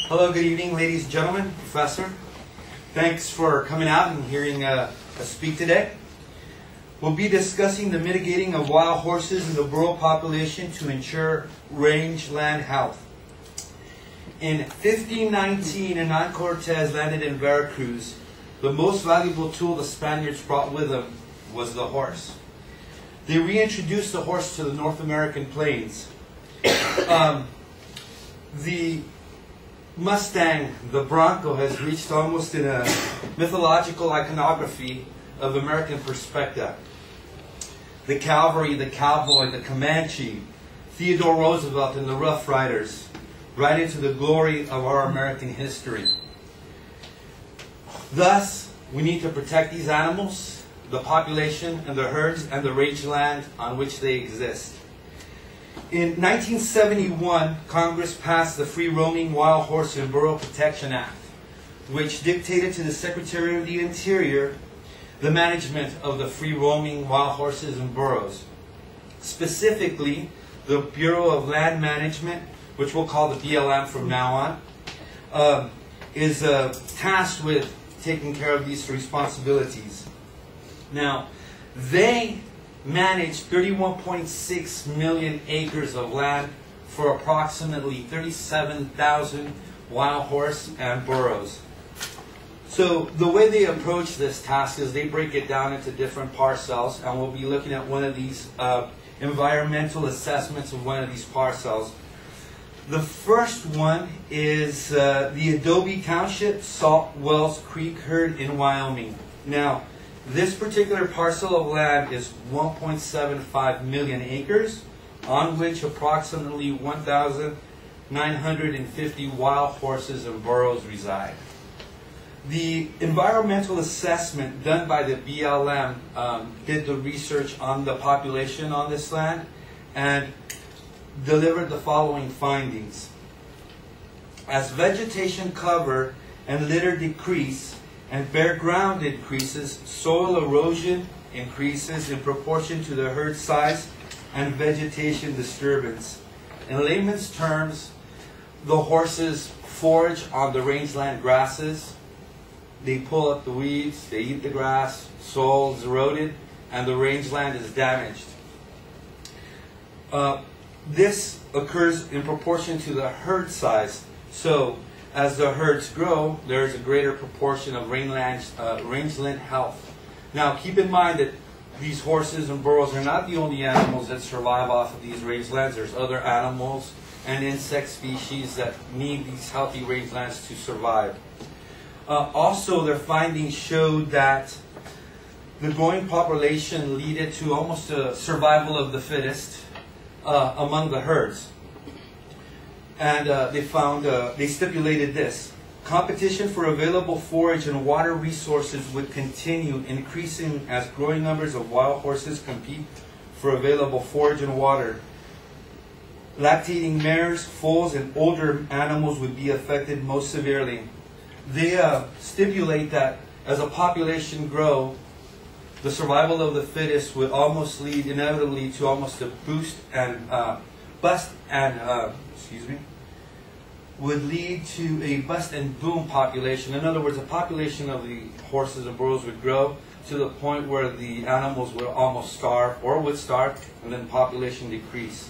Hello, good evening, ladies and gentlemen, Professor. Thanks for coming out and hearing us speak today. We'll be discussing the mitigating of wild horses in the burro population to ensure rangeland health. In 1519, Hernán Cortés landed in Veracruz. The most valuable tool the Spaniards brought with them was the horse. They reintroduced the horse to the North American plains. The Mustang, the Bronco, has reached almost in a mythological iconography of American perspective. The cavalry, the cowboy, the Comanche, Theodore Roosevelt and the Rough Riders, right into the glory of our American history. Thus, we need to protect these animals, the population and the herds and the rangeland on which they exist. In 1971, Congress passed the Free Roaming Wild Horse and Burro Protection Act, which dictated to the Secretary of the Interior the management of the free roaming wild horses and burros. Specifically, the Bureau of Land Management, which we'll call the BLM from now on, is tasked with taking care of these responsibilities. Now, they manage 31.6 million acres of land for approximately 37,000 wild horse and burros. So the way they approach this task is they break it down into different parcels, and we'll be looking at one of these environmental assessments of one of these parcels. The first one is the Adobe Township Salt Wells Creek herd in Wyoming. Now, this particular parcel of land is 1.75 million acres, on which approximately 1,950 wild horses and burros reside. The environmental assessment done by the BLM did the research on the population on this land and delivered the following findings. As vegetation cover and litter decrease, and bare ground increases, soil erosion increases in proportion to the herd size and vegetation disturbance. In layman's terms, the horses forage on the rangeland grasses, they pull up the weeds, they eat the grass, soil is eroded, and the rangeland is damaged. This occurs in proportion to the herd size. So, as the herds grow, there is a greater proportion of rangeland health. Now, keep in mind that these horses and burros are not the only animals that survive off of these rangelands. There's other animals and insect species that need these healthy rangelands to survive. Also, their findings showed that the growing population led to almost a survival of the fittest among the herds. And they stipulated this: competition for available forage and water resources would continue increasing as growing numbers of wild horses compete for available forage and water. Lactating mares, foals, and older animals would be affected most severely. They stipulate that as a population grows, the survival of the fittest would almost lead inevitably to almost a would lead to a bust and boom population. In other words, the population of the horses and burros would grow to the point where the animals would almost starve or would starve, and then population decrease.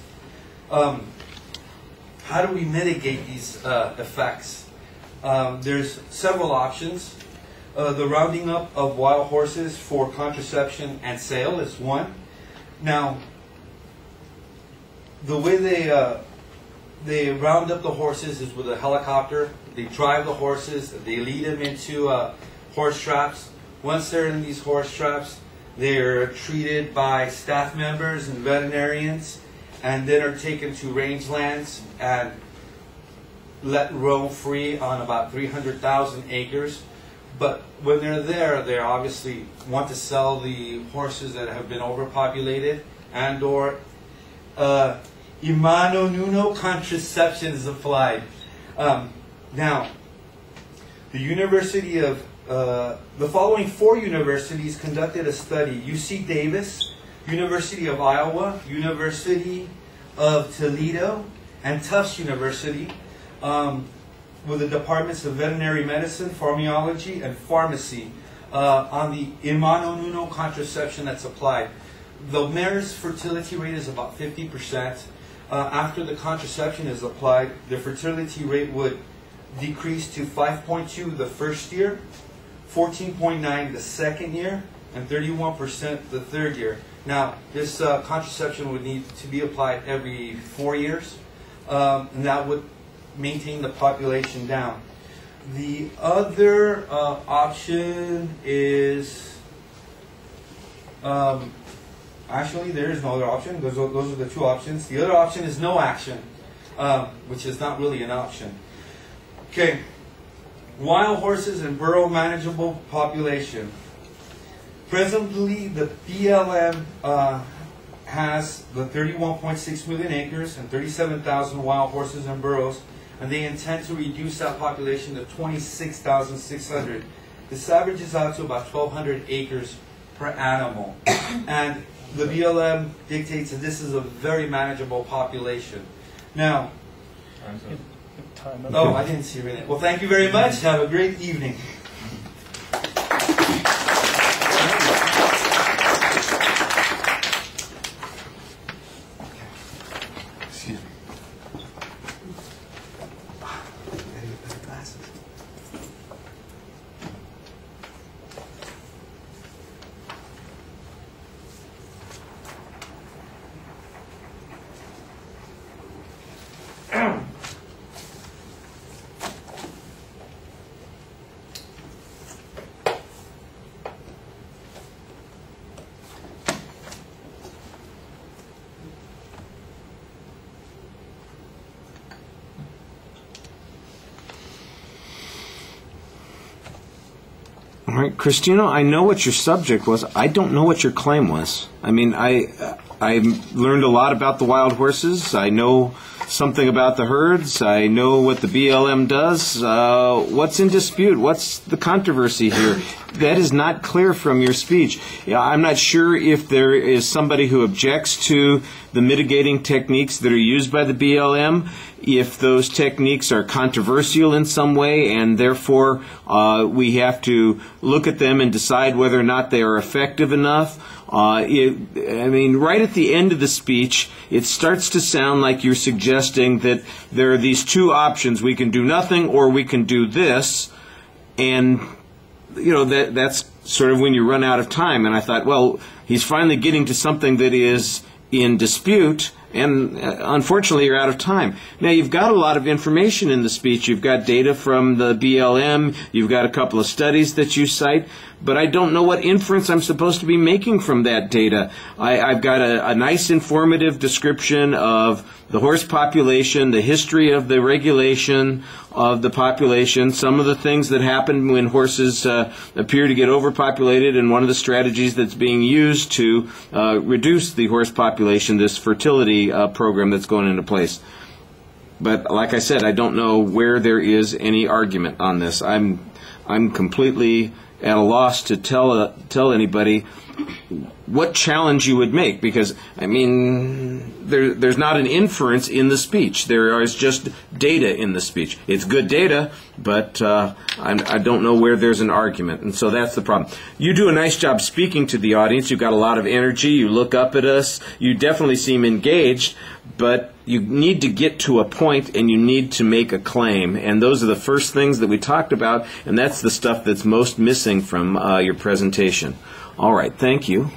How do we mitigate these effects? There's several options. The rounding up of wild horses for contraception and sale is one. Now, the way they round up the horses is with a helicopter. They drive the horses, they lead them into horse traps. Once they're in these horse traps, they're treated by staff members and veterinarians, and then are taken to rangelands and let roam free on about 300,000 acres. But when they're there, they obviously want to sell the horses that have been overpopulated, and or Imano Nuno contraception is applied. Now, the University of the following 4 universities conducted a study: UC Davis, University of Iowa, University of Toledo, and Tufts University. with the departments of veterinary medicine, pharmacology, and pharmacy on the in mano nuno contraception that's applied. The mare's fertility rate is about 50%. After the contraception is applied, the fertility rate would decrease to 5.2 the first year, 14.9 the second year, and 31% the third year. Now, this contraception would need to be applied every 4 years, and that would maintain the population down. The other option is, actually there is no other option. Those are the two options. The other option is no action, which is not really an option. Okay, wild horses and burro manageable population. Presently, the BLM has the 31.6 million acres and 37,000 wild horses and burros, and they intend to reduce that population to 26,600. This averages out to about 1,200 acres per animal. And the BLM dictates that this is a very manageable population. Now, oh, I didn't see it. Well, thank you very much. Have a great evening. Excuse me. I gotta get better glasses. All right, Cristino, I know what your subject was. I don't know what your claim was. I mean, I learned a lot about the wild horses. I know something about the herds. I know what the BLM does. What's in dispute? What's the controversy here? That is not clear from your speech. I'm not sure if there is somebody who objects to the mitigating techniques that are used by the BLM, if those techniques are controversial in some way, and therefore we have to look at them and decide whether or not they are effective enough. I mean, right at the end of the speech, it starts to sound like you're suggesting that there are these two options. We can do nothing or we can do this. And, you know, that's sort of when you run out of time. And I thought, well, he's finally getting to something that is in dispute, and unfortunately you're out of time. Now, you've got a lot of information in the speech. You've got data from the BLM, you've got a couple of studies that you cite, but I don't know what inference I'm supposed to be making from that data. I've got a nice informative description of the horse population, the history of the regulation of the population, some of the things that happen when horses appear to get overpopulated, and one of the strategies that's being used to reduce the horse population, this fertility program that's going into place. But like I said, I don't know where there is any argument on this. I'm completely at a loss to tell anybody what challenge you would make, because, I mean, there's not an inference in the speech. There is just data in the speech. It's good data, but I don't know where there's an argument, and so that's the problem. You do a nice job speaking to the audience. You've got a lot of energy. You look up at us. You definitely seem engaged, but you need to get to a point and you need to make a claim, and those are the first things that we talked about, and that's the stuff that's most missing from your presentation. All right, thank you.